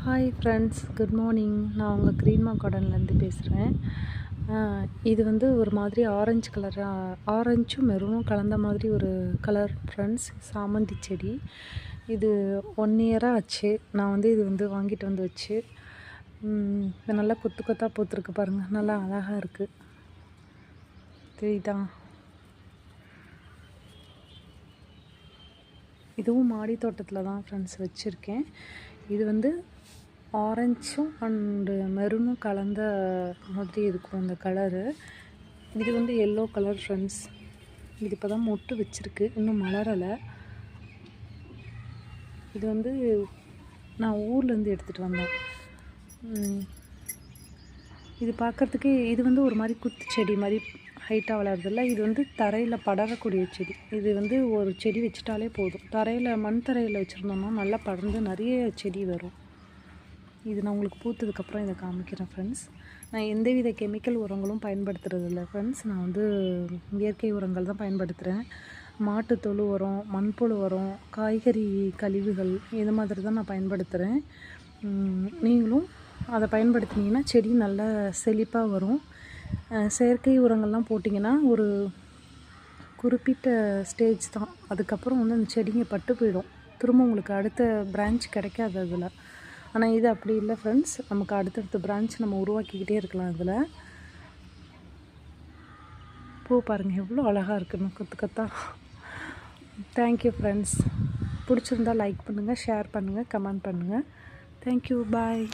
Hi friends, good morning. நான் உங்கள் க்ரீன்மா கார்டன்லேருந்து பேசுகிறேன். இது வந்து ஒரு மாதிரி ஆரஞ்சு ஆரஞ்சும் மெரூனும் கலந்த மாதிரி ஒரு கலர் ஃப்ரெண்ட்ஸ். சாமந்தி செடி. இது 1 இயராக ஆச்சு. நான் வந்து இது வந்து வாங்கிட்டு வந்து வச்சு இது நல்லா கொத்து கொத்தாக பூத்துருக்கு பாருங்கள். நல்லா அழகாக இருக்குது. தெரியுதா? இதுவும் மாடி தோட்டத்தில் தான் ஃப்ரெண்ட்ஸ் வச்சுருக்கேன். இது வந்து ஆரஞ்சும் அண்டு மெரூனும் கலந்த மாதிரி இருக்கும் இந்த கலரு. இது வந்து எல்லோ கலர் ஃப்ரெண்ட்ஸ். இது இப்போ தான் மொட்டு வச்சுருக்கு, இன்னும் மலரலை. இது வந்து நான் ஊர்லேருந்து எடுத்துகிட்டு வந்தேன். இது பார்க்குறதுக்கே இது வந்து ஒரு மாதிரி குத்து செடி மாதிரி ஹைட்டாக வளருதில்ல. இது வந்து தரையில் படரக்கூடிய செடி. இது வந்து ஒரு செடி வச்சுட்டாலே போதும். மண் தரையில் வச்சுருந்தோம்னா நல்லா படர்ந்து நிறைய செடி வரும். இது நான் உங்களுக்கு பூத்ததுக்கப்புறம் இதை காமிக்கிறேன் ஃப்ரெண்ட்ஸ். நான் எந்தவித கெமிக்கல் உரங்களும் பயன்படுத்துறதில்ல ஃப்ரெண்ட்ஸ். நான் வந்து இயற்கை உரங்கள் தான் பயன்படுத்துகிறேன். மாட்டுத்தொழு உரம், மண்புழு உரம், காய்கறி கழிவுகள் இது மாதிரி தான் நான் பயன்படுத்துகிறேன். நீங்களும் அதை பயன்படுத்தினீங்கன்னா செடி நல்லா செழிப்பாக வரும். செயற்கை உரங்கள்லாம் போட்டிங்கன்னா ஒரு குறிப்பிட்ட ஸ்டேஜ் தான். அதுக்கப்புறம் வந்து அந்த செடிங்க பட்டு போயிடும். திரும்ப உங்களுக்கு அடுத்த பிரான்ச் கிடைக்காது அதில். ஆனால் இது அப்படி இல்லை ஃப்ரெண்ட்ஸ். நமக்கு அடுத்தடுத்த பிரான்ச் நம்ம உருவாக்கிக்கிட்டே இருக்கலாம். இதில் பூ பாருங்கள் எவ்வளோ அழகாக இருக்குன்னு கொத்து கொத்தா. Thank you friends. பிடிச்சிருந்தால் லைக் பண்ணுங்கள், ஷேர் பண்ணுங்கள், கமெண்ட் பண்ணுங்கள். தேங்க்யூ, பாய்.